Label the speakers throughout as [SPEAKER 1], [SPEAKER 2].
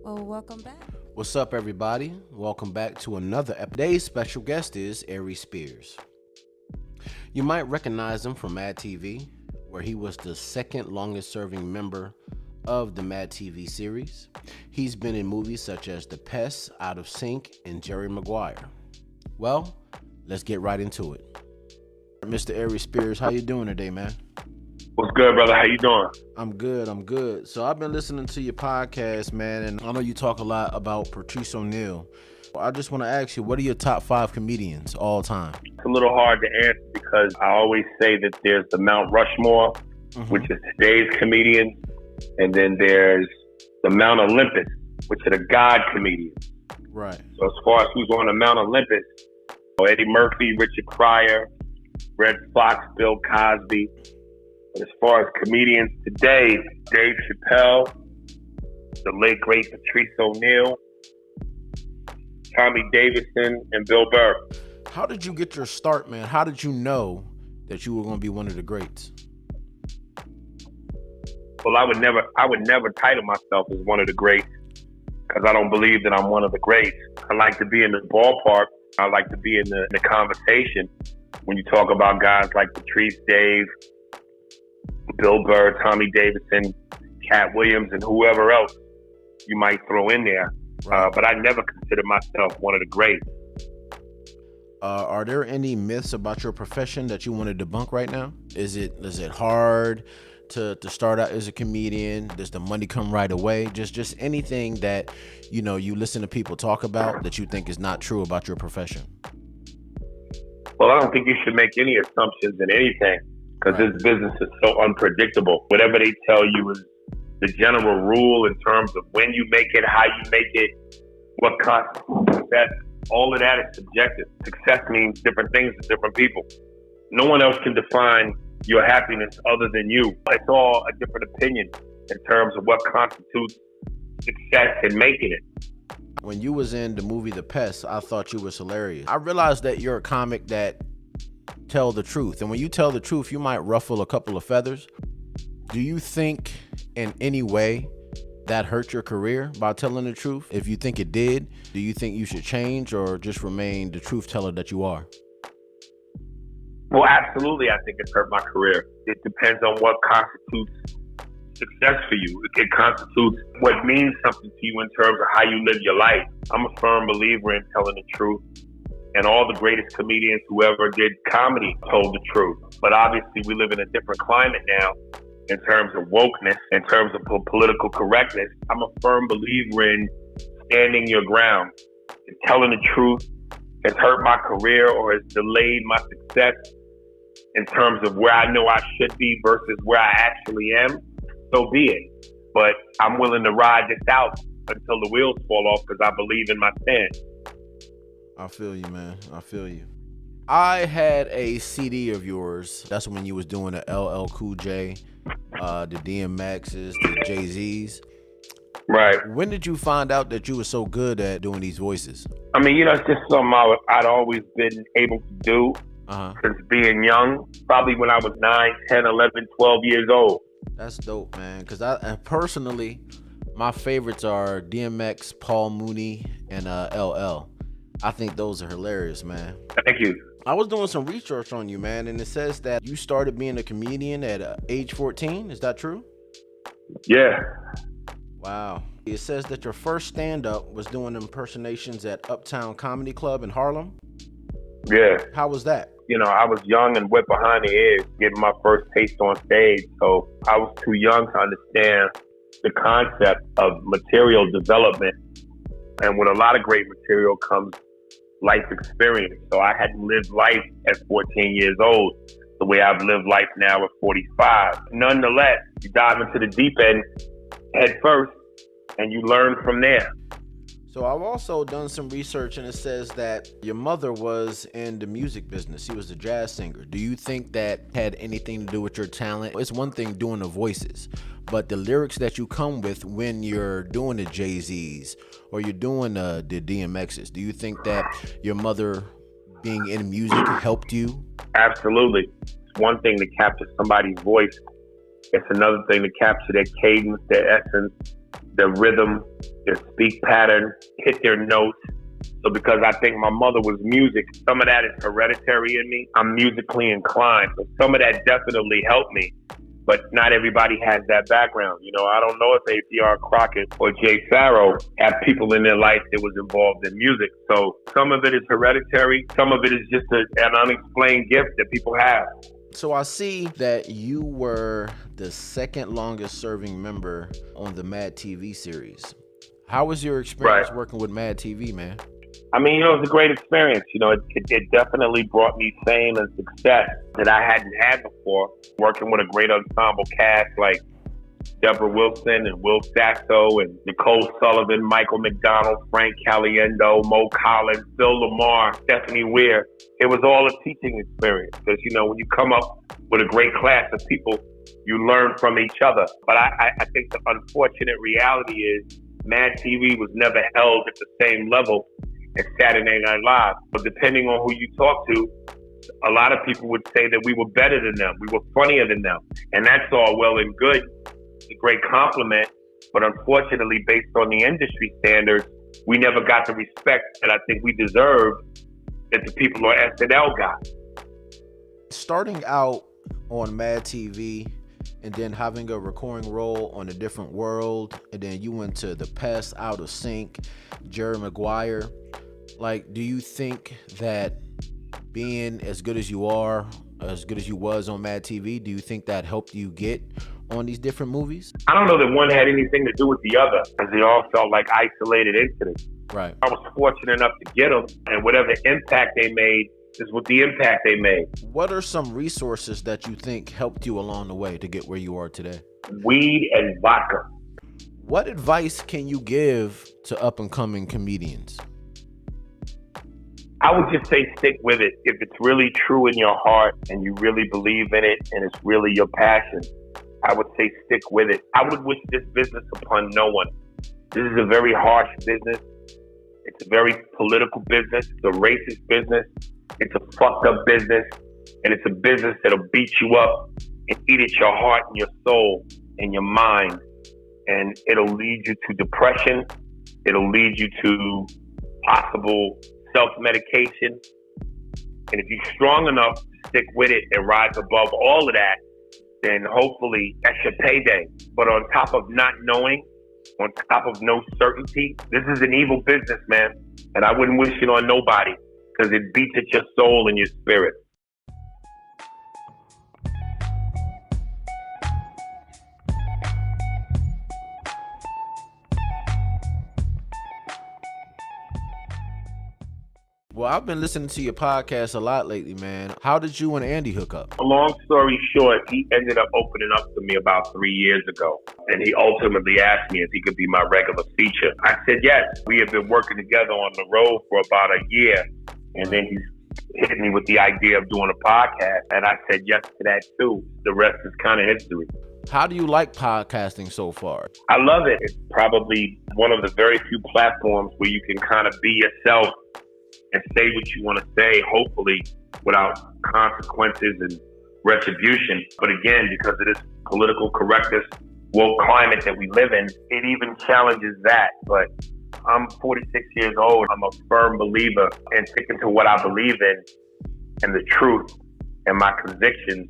[SPEAKER 1] Well, welcome back.
[SPEAKER 2] What's up, everybody? Welcome back to another episode. Today's special guest is Aries Spears. You might recognize him from Mad TV, where he was the second longest serving member of the Mad TV series. He's been in movies such as The Pest, Out of Sync, and Jerry Maguire. Well, let's get right into it. Mr. Aries Spears, how you doing today, man?
[SPEAKER 3] What's good, brother? How you doing?
[SPEAKER 2] I'm good. So I've been listening to your podcast, man, and I know you talk a lot about Patrice O'Neal. I just want to ask you, what are your top 5 comedians all time?
[SPEAKER 3] It's a little hard to answer because I always say that there's the Mount Rushmore, which is today's comedians, and then there's the Mount Olympus, which are the God comedians.
[SPEAKER 2] Right.
[SPEAKER 3] So as far as who's on the Mount Olympus, Eddie Murphy, Richard Pryor, Red Fox, Bill Cosby. But as far as comedians today, Dave Chappelle, the late great Patrice O'Neal, Tommy Davidson, and Bill Burr.
[SPEAKER 2] How did you get your start, man? How did you know that you were going to be one of the greats?
[SPEAKER 3] Well, I would never title myself as one of the greats because I don't believe that I'm one of the greats. I like to be in the ballpark. I like to be in the conversation when you talk about guys like Patrice, Dave, Bill Burr, Tommy Davidson, Cat Williams, and whoever else you might throw in there.
[SPEAKER 2] Right.
[SPEAKER 3] But I never considered myself one of the greats.
[SPEAKER 2] Are there any myths about your profession that you want to debunk right now? Is it hard to start out as a comedian? Does the money come right away? Just anything that you listen to people talk about that you think is not true about your profession.
[SPEAKER 3] Well, I don't think you should make any assumptions in anything because This business is so unpredictable. Whatever they tell you is the general rule in terms of when you make it, how you make it, what constitutes success. All of that is subjective. Success means different things to different people. No one else can define your happiness other than you. It's all a different opinion in terms of what constitutes success and making it.
[SPEAKER 2] When you was in the movie The Pest, I thought you was hilarious. I realized that you're a comic that tell the truth. And when you tell the truth, you might ruffle a couple of feathers. Do you think in any way that hurt your career by telling the truth? If you think it did, do you think you should change or just remain the truth teller that you are?
[SPEAKER 3] Well, absolutely. I think it's hurt my career. It depends on what constitutes success for you. It constitutes what means something to you in terms of how you live your life. I'm a firm believer in telling the truth. And all the greatest comedians who ever did comedy told the truth. But obviously we live in a different climate now in terms of wokeness, in terms of political correctness. I'm a firm believer in standing your ground. And telling the truth has hurt my career or has delayed my success in terms of where I know I should be versus where I actually am. So be it. But I'm willing to ride this out until the wheels fall off because I believe in my stand.
[SPEAKER 2] I feel you, man. I feel you. I had a CD of yours. That's when you was doing the LL Cool J, the DMXs, the Jay-Z's.
[SPEAKER 3] Right.
[SPEAKER 2] When did you find out that you were so good at doing these voices?
[SPEAKER 3] I mean, it's just something I'd always been able to do since being young. Probably when I was 9, 10, 11, 12 years old.
[SPEAKER 2] That's dope, man. Because I personally, my favorites are DMX, Paul Mooney, and LL. I think those are hilarious, man.
[SPEAKER 3] Thank you.
[SPEAKER 2] I was doing some research on you, man, and it says that you started being a comedian at age 14. Is that true?
[SPEAKER 3] Yeah.
[SPEAKER 2] Wow. It says that your first stand-up was doing impersonations at Uptown Comedy Club in Harlem.
[SPEAKER 3] Yeah.
[SPEAKER 2] How was that?
[SPEAKER 3] I was young and wet behind the ears, getting my first taste on stage. So I was too young to understand the concept of material development. And with a lot of great material comes life experience. So I hadn't lived life at 14 years old the way I've lived life now at 45. Nonetheless, you dive into the deep end head first and you learn from there.
[SPEAKER 2] So I've also done some research and it says that your mother was in the music business. She was a jazz singer. Do you think that had anything to do with your talent? It's one thing doing the voices, but the lyrics that you come with when you're doing the Jay-Z's or you're doing the DMXs, do you think that your mother being in music helped you?
[SPEAKER 3] Absolutely. It's one thing to capture somebody's voice. It's another thing to capture their cadence, their essence, their rhythm, their speak pattern, hit their notes. So because I think my mother was music, some of that is hereditary in me. I'm musically inclined. So some of that definitely helped me. But not everybody has that background. You know, I don't know if A.P.R. Crockett or Jay Farrow have people in their life that was involved in music. So some of it is hereditary. Some of it is just an unexplained gift that people have.
[SPEAKER 2] So I see that you were the second longest serving member on the Mad TV series. How was your experience working with Mad TV, man?
[SPEAKER 3] I mean, it was a great experience. It definitely brought me fame and success that I hadn't had before. Working with a great ensemble cast like Deborah Wilson and Will Sasso and Nicole Sullivan, Michael McDonald, Frank Caliendo, Mo Collins, Phil Lamar, Stephanie Weir. It was all a teaching experience because, when you come up with a great class of people, you learn from each other. But I think the unfortunate reality is Mad TV was never held at the same level as Saturday Night Live. But depending on who you talk to, a lot of people would say that we were better than them. We were funnier than them. And that's all well and good. It's a great compliment. But unfortunately, based on the industry standards, we never got the respect that I think we deserve that the people on SNL got.
[SPEAKER 2] Starting out on Mad TV and then having a recurring role on A Different World, and then you went to The Pest, Out of Sync, Jerry Maguire. Do you think that being as good as you are, as good as you was on Mad TV, do you think that helped you get on these different movies?
[SPEAKER 3] I don't know that one had anything to do with the other, because they all felt like isolated incidents.
[SPEAKER 2] Right.
[SPEAKER 3] I was fortunate enough to get them, and whatever impact they made is what the impact they made.
[SPEAKER 2] What are some resources that you think helped you along the way to get where you are today?
[SPEAKER 3] Weed and vodka.
[SPEAKER 2] What advice can you give to up-and-coming comedians?
[SPEAKER 3] I would just say stick with it. If it's really true in your heart and you really believe in it and it's really your passion, I would say stick with it. I would wish this business upon no one. This is a very harsh business. It's a very political business. It's a racist business. It's a fucked up business. And it's a business that'll beat you up and eat at your heart and your soul and your mind. And it'll lead you to depression. It'll lead you to possible self-medication. And if you're strong enough to stick with it and rise above all of that, then hopefully that's your payday. But on top of not knowing, on top of no certainty, this is an evil business, man. And I wouldn't wish it on nobody because it beats at your soul and your spirit.
[SPEAKER 2] Well, I've been listening to your podcast a lot lately, man. How did you and Andy hook up?
[SPEAKER 3] A long story short, he ended up opening up to me about 3 years ago. And he ultimately asked me if he could be my regular feature. I said yes. We had been working together on the road for about a year. And then he hit me with the idea of doing a podcast. And I said yes to that too. The rest is kind of history.
[SPEAKER 2] How do you like podcasting so far?
[SPEAKER 3] I love it. It's probably one of the very few platforms where you can kind of be yourself and say what you want to say, hopefully without consequences and retribution. But again, because of this political correctness, woke climate that we live in, it even challenges that. But I'm 46 years old. I'm a firm believer in sticking to what I believe in and the truth and my convictions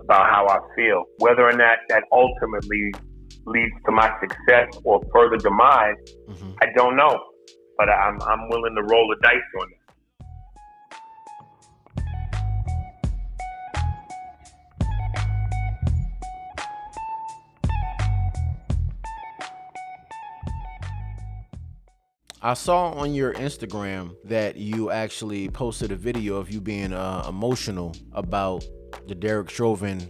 [SPEAKER 3] about how I feel. Whether or not that ultimately leads to my success or further demise, I don't know. But I'm willing to roll the dice on it.
[SPEAKER 2] I saw on your Instagram that you actually posted a video of you being emotional about the Derek Chauvin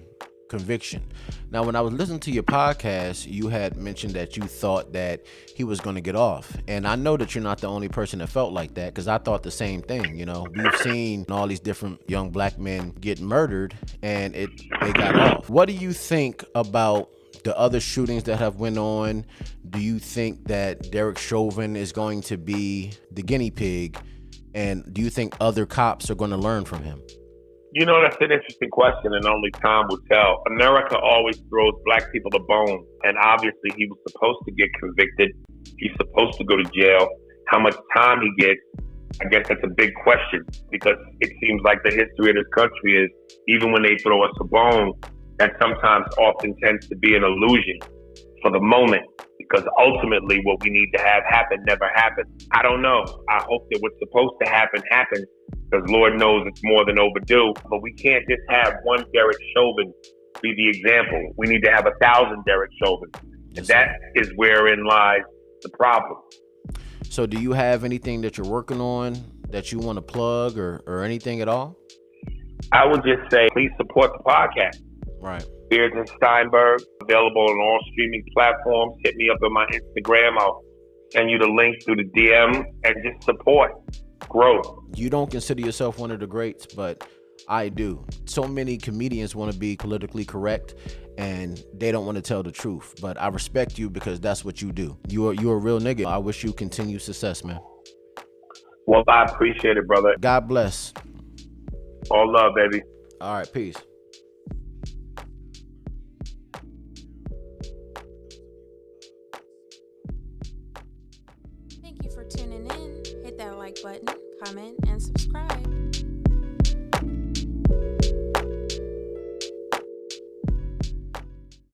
[SPEAKER 2] conviction. Now, when I was listening to your podcast, you had mentioned that you thought that he was going to get off. And I know that you're not the only person that felt like that, because I thought the same thing. We've seen all these different young black men get murdered and they got off. What do you think about the other shootings that have went on? Do you think that Derek Chauvin is going to be the guinea pig? And do you think other cops are going to learn from him?
[SPEAKER 3] You know, that's an interesting question, and only time will tell. America always throws black people a bone, and obviously he was supposed to get convicted. He's supposed to go to jail. How much time he gets, I guess that's a big question, because it seems like the history of this country is, even when they throw us a bone, that sometimes often tends to be an illusion for the moment, because ultimately what we need to have happen never happened. I don't know. I hope that what's supposed to happen happens, because Lord knows it's more than overdue. But we can't just have one Derek Chauvin be the example. We need to have 1,000 Derek Chauvin. And that is wherein lies the problem.
[SPEAKER 2] So do you have anything that you're working on that you want to plug or anything at all?
[SPEAKER 3] I would just say, please support the podcast.
[SPEAKER 2] Right.
[SPEAKER 3] Spears and Steinberg, available on all streaming platforms. Hit me up on my Instagram. I'll send you the link through the DM, and just support growth.
[SPEAKER 2] You don't consider yourself one of the greats, but I do. So many comedians want to be politically correct and they don't want to tell the truth. But I respect you because that's what you do. You're a real nigga. I wish you continued success, man.
[SPEAKER 3] Well, I appreciate it, brother.
[SPEAKER 2] God bless.
[SPEAKER 3] All love, baby.
[SPEAKER 2] All right, peace.
[SPEAKER 1] Thank you for tuning in. Hit that like button, comment, and subscribe.